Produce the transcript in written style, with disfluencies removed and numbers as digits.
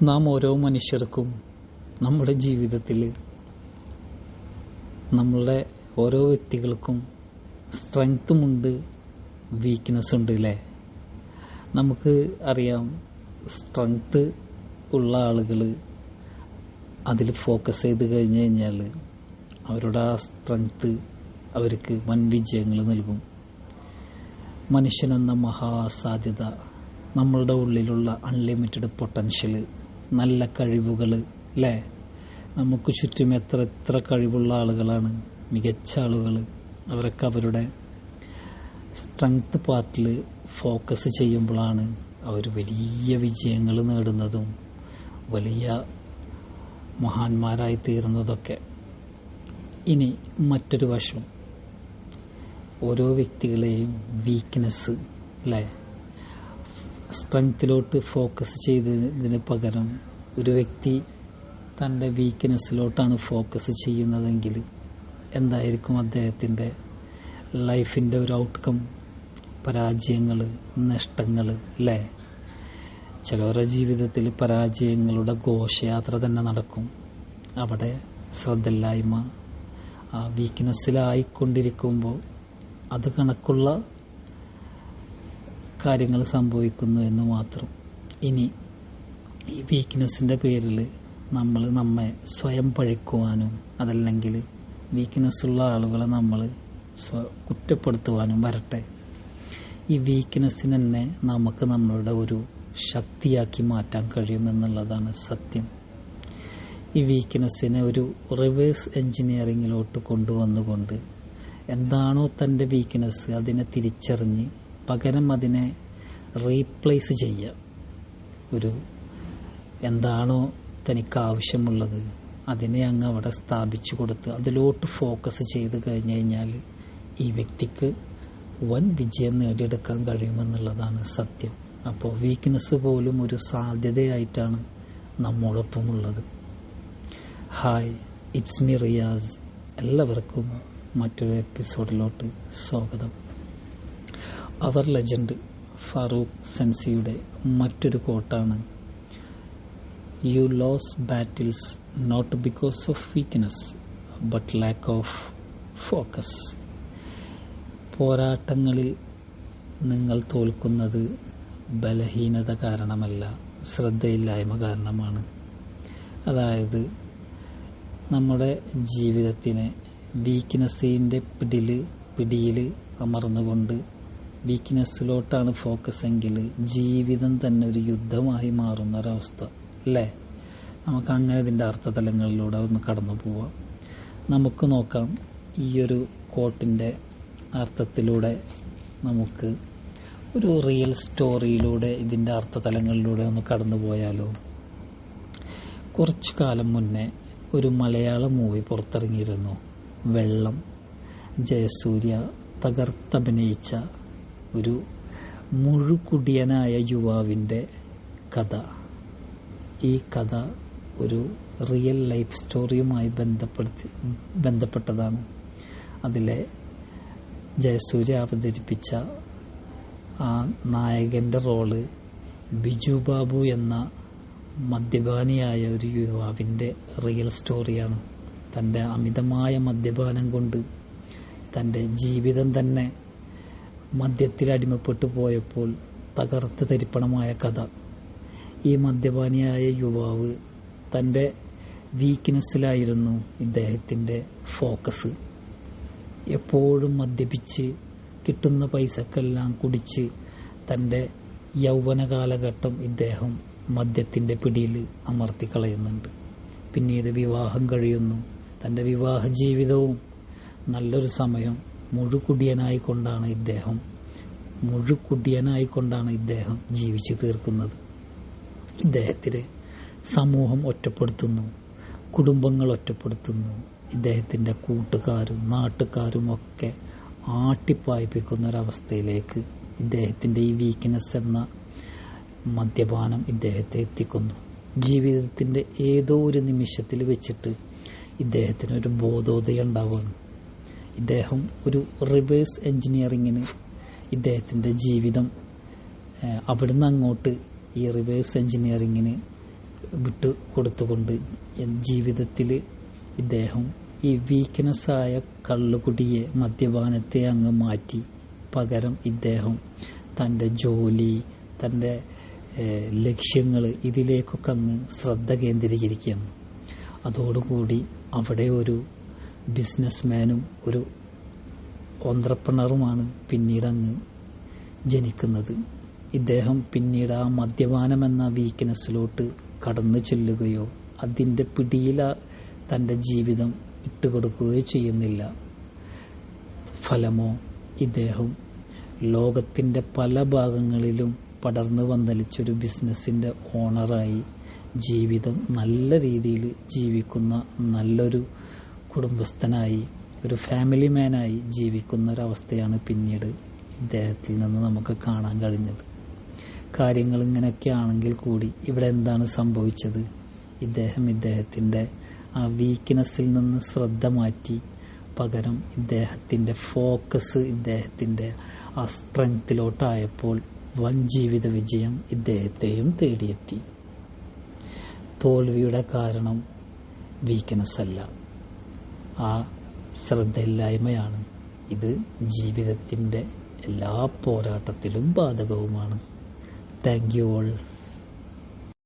നാം ഓരോ മനുഷ്യർക്കും നമ്മുടെ ജീവിതത്തിൽ നമ്മളുടെ ഓരോ വ്യക്തികൾക്കും സ്ട്രെങ്ത്തുമുണ്ട്, വീക്ക്നെസ് ഉണ്ട് അല്ലേ? നമുക്ക് അറിയാം, സ്ട്രെങ്ത്ത് ഉള്ള ആളുകൾ അതിൽ ഫോക്കസ് ചെയ്ത് കഴിഞ്ഞ് കഴിഞ്ഞാൽ അവരുടെ ആ സ്ട്രെങ്ത്ത് അവർക്ക് വൻ വിജയങ്ങൾ നൽകും. മനുഷ്യനെന്ന മഹാസാധ്യത, നമ്മളുടെ ഉള്ളിലുള്ള അൺലിമിറ്റഡ് പൊട്ടൻഷ്യൽ, നല്ല കഴിവുകൾ അല്ലേ? നമുക്ക് ചുറ്റും എത്ര കഴിവുള്ള ആളുകളാണ്, മികച്ച ആളുകൾ. അവരൊക്കെ അവരുടെ സ്ട്രെങ്ത് പാർട്ടിൽ ഫോക്കസ് ചെയ്യുമ്പോഴാണ് അവർ വലിയ വിജയങ്ങൾ നേടുന്നതും വലിയ മഹാന്മാരായി തീർന്നതൊക്കെ. ഇനി മറ്റൊരു വശം, ഓരോ വ്യക്തികളെയും വീക്ക്നെസ് അല്ലേ, സ്ട്രെങ്ത്തിലോട്ട് ഫോക്കസ് ചെയ്തതിന് പകരം ഒരു വ്യക്തി തൻ്റെ വീക്ക്നെസ്സിലോട്ടാണ് ഫോക്കസ് ചെയ്യുന്നതെങ്കിൽ എന്തായിരിക്കും അദ്ദേഹത്തിൻ്റെ ലൈഫിൻ്റെ ഒരു ഔട്ട്കം? പരാജയങ്ങൾ, നഷ്ടങ്ങൾ അല്ലേ? ചിലവരുടെ ജീവിതത്തിൽ പരാജയങ്ങളുടെ ഘോഷയാത്ര തന്നെ നടക്കും. അവിടെ ശ്രദ്ധയില്ലായ്മ, ആ വീക്ക്നെസ്സിലായിക്കൊണ്ടിരിക്കുമ്പോൾ അത് കണക്കുള്ള കാര്യങ്ങൾ സംഭവിക്കുന്നു എന്ന് മാത്രം. ഇനി ഈ വീക്ക്നെസ്സിൻ്റെ പേരിൽ നമ്മെ സ്വയം പഴിക്കുവാനും അതല്ലെങ്കിൽ വീക്ക്നെസ്സുള്ള ആളുകളെ നമ്മൾ കുറ്റപ്പെടുത്തുവാനും വരട്ടെ. ഈ വീക്ക്നെസ്സിന് തന്നെ നമുക്ക് നമ്മളുടെ ഒരു ശക്തിയാക്കി മാറ്റാൻ കഴിയുമെന്നുള്ളതാണ് സത്യം. ഈ വീക്ക്നെസ്സിനെ ഒരു റിവേഴ്സ് എൻജിനീയറിങ്ങിലോട്ട് കൊണ്ടുവന്നുകൊണ്ട് എന്താണോ തൻ്റെ വീക്ക്നെസ് അതിനെ തിരിച്ചറിഞ്ഞ് പകരം അതിനെ റീപ്ലേസ് ചെയ്യുക. ഒരു എന്താണോ തനിക്ക് ആവശ്യമുള്ളത് അതിനെ അങ്ങ് അവിടെ സ്ഥാപിച്ചു കൊടുത്ത് അതിലോട്ട് ഫോക്കസ് ചെയ്ത് കഴിഞ്ഞ് കഴിഞ്ഞാൽ ഈ വ്യക്തിക്ക് വൻ വിജയം നേടിയെടുക്കാൻ കഴിയുമെന്നുള്ളതാണ് സത്യം. അപ്പോൾ വീക്ക്നെസ് പോലും ഒരു സാധ്യതയായിട്ടാണ് നമ്മോടൊപ്പമുള്ളത്. Hi, it's me Riyas. എല്ലാവർക്കും മറ്റൊരു എപ്പിസോഡിലോട്ട് സ്വാഗതം. അവർ ലെജൻഡ് ഫാറൂഖ് സെൻസിയുടെ മറ്റൊരു കോട്ടാണ്, you lose battles not because of weakness but lack of focus. പോരാട്ടങ്ങളിൽ നിങ്ങൾ തോൽക്കുന്നത് ബലഹീനത കാരണമല്ല, ശ്രദ്ധയില്ലായ്മ കാരണമാണ്. അതായത് നമ്മുടെ ജീവിതത്തിനെ വീക്ക്നെസ്സിൻ്റെ പിടിയിൽ അമർന്നുകൊണ്ട് വീക്ക്നെസ്സിലോട്ടാണ് ഫോക്കസ് എങ്കിൽ ജീവിതം തന്നെ ഒരു യുദ്ധമായി മാറുന്നൊരവസ്ഥ അല്ലേ? നമുക്ക് അങ്ങനെ ഇതിൻ്റെ അർത്ഥതലങ്ങളിലൂടെ ഒന്ന് കടന്നു പോവാം. നമുക്ക് നോക്കാം, ഈ ഒരു കോട്ടിൻ്റെ അർത്ഥത്തിലൂടെ നമുക്ക് ഒരു റിയൽ സ്റ്റോറിയിലൂടെ ഇതിൻ്റെ അർത്ഥതലങ്ങളിലൂടെ ഒന്ന് കടന്നു പോയാലോ? കുറച്ചു കാലം മുന്നേ ഒരു മലയാള മൂവി പുറത്തിറങ്ങിയിരുന്നു, വെള്ളം. ജയസൂര്യ തകർത്തഭിനയിച്ച ഒരു മുഴുകുടിയനായ യുവാവിൻ്റെ കഥ. ഈ കഥ ഒരു റിയൽ ലൈഫ് സ്റ്റോറിയുമായി ബന്ധപ്പെട്ടതാണ്. അതിലെ ജയസൂര്യ അവതരിപ്പിച്ച ആ നായകൻ്റെ റോള് ബിജു ബാബു എന്ന മദ്യപാനിയായ ഒരു യുവാവിൻ്റെ റിയൽ സ്റ്റോറിയാണ്. തൻ്റെ അമിതമായ മദ്യപാനം കൊണ്ട് തൻ്റെ ജീവിതം തന്നെ മദ്യത്തിൽ അടിമപ്പെട്ടു പോയപ്പോൾ തകർത്ത് തരിപ്പണമായ കഥ. ഈ മദ്യപാനിയായ യുവാവ് തൻ്റെ വീക്ക്നെസ്സിലായിരുന്നു ഇദ്ദേഹത്തിൻ്റെ ഫോക്കസ്. എപ്പോഴും മദ്യപിച്ച് കിട്ടുന്ന പൈസക്കെല്ലാം കുടിച്ച് തൻ്റെ യൗവന കാലഘട്ടം ഇദ്ദേഹം മദ്യത്തിൻ്റെ പിടിയിൽ അമർത്തിക്കളയുന്നുണ്ട്. പിന്നീട് വിവാഹം കഴിയുന്നു. തൻ്റെ വിവാഹ ജീവിതവും നല്ലൊരു സമയം മുഴുകുടിയനായിക്കൊണ്ടാണ് ഇദ്ദേഹം ജീവിച്ചു തീർക്കുന്നത്. ഇദ്ദേഹത്തിന് സമൂഹം ഒറ്റപ്പെടുത്തുന്നു, കുടുംബങ്ങൾ ഒറ്റപ്പെടുത്തുന്നു. ഇദ്ദേഹത്തിൻ്റെ കൂട്ടുകാരും നാട്ടുകാരും ഒക്കെ ആട്ടിപ്പായിപ്പിക്കുന്ന ഒരവസ്ഥയിലേക്ക് ഇദ്ദേഹത്തിൻ്റെ ഈ വീക്ക്നെസ് എന്ന മദ്യപാനം ഇദ്ദേഹത്തെ എത്തിക്കുന്നു. ജീവിതത്തിൻ്റെ ഏതോ ഒരു നിമിഷത്തിൽ വെച്ചിട്ട് ഇദ്ദേഹത്തിനൊരു ബോധോദയം ഉണ്ടാവുകയാണ്. ഇദ്ദേഹം ഒരു റിവേഴ്സ് എൻജിനീയറിങ്ങിന് ഇദ്ദേഹത്തിൻ്റെ ജീവിതം അവിടുന്ന് അങ്ങോട്ട് ഈ റിവേഴ്സ് എൻജിനീയറിങ്ങിന് വിട്ടു കൊടുത്തുകൊണ്ട് ജീവിതത്തിൽ ഇദ്ദേഹം ഈ വീക്ക്നെസ്സായ കള്ളുകുടിയെ, മദ്യപാനത്തെ അങ്ങ് മാറ്റി പകരം ഇദ്ദേഹം തൻ്റെ ജോലി, തൻ്റെ ലക്ഷ്യങ്ങൾ ഇതിലേക്കൊക്കെ അങ്ങ് ശ്രദ്ധ കേന്ദ്രീകരിക്കുകയാണ്. അതോടുകൂടി അവിടെ ഒരു ബിസിനസ്മാനും ഒരു ഓന്ത്രപ്രണറുമാണ് പിന്നീട് അങ്ങ് ജനിക്കുന്നത്. ഇദ്ദേഹം പിന്നീട് ആ മദ്യപാനം എന്ന വീക്ക്നെസ്സിലോട്ട് കടന്നു ചെല്ലുകയോ അതിൻ്റെ പിടിയിൽ തൻ്റെ ജീവിതം ഇട്ടുകൊടുക്കുകയോ ചെയ്യുന്നില്ല. ഫലമോ ഇദ്ദേഹം ലോകത്തിൻ്റെ പല ഭാഗങ്ങളിലും പടർന്നു പന്തലിച്ചൊരു ബിസിനസ്സിൻ്റെ ഓണറായി ജീവിതം നല്ല രീതിയിൽ ജീവിക്കുന്ന നല്ലൊരു കുടുംബസ്ഥനായി, ഒരു ഫാമിലി മാനായി ജീവിക്കുന്ന ഒരവസ്ഥയാണ് പിന്നീട് ഇദ്ദേഹത്തിൽ നിന്ന് നമുക്ക് കാണാൻ കഴിഞ്ഞത്. കാര്യങ്ങൾ ഇങ്ങനെയൊക്കെ ആണെങ്കിൽ കൂടി ഇവിടെ എന്താണ് സംഭവിച്ചത്? ഇദ്ദേഹത്തിൻ്റെ ആ വീക്ക്നെസ്സിൽ നിന്ന് ശ്രദ്ധ മാറ്റി പകരം ഇദ്ദേഹത്തിൻ്റെ ഫോക്കസ് ഇദ്ദേഹത്തിൻ്റെ ആ സ്ട്രെങ്ത്തിലോട്ടായപ്പോൾ വൻ ജീവിത വിജയം ഇദ്ദേഹത്തെയും തേടിയെത്തി. തോൽവിയുടെ കാരണം വീക്ക്നെസ് അല്ല, ആ ശ്രദ്ധയില്ലായ്മയാണ്. ഇത് ജീവിതത്തിൻ്റെ എല്ലാ പോരാട്ടത്തിലും ബാധകവുമാണ്. Thank you all.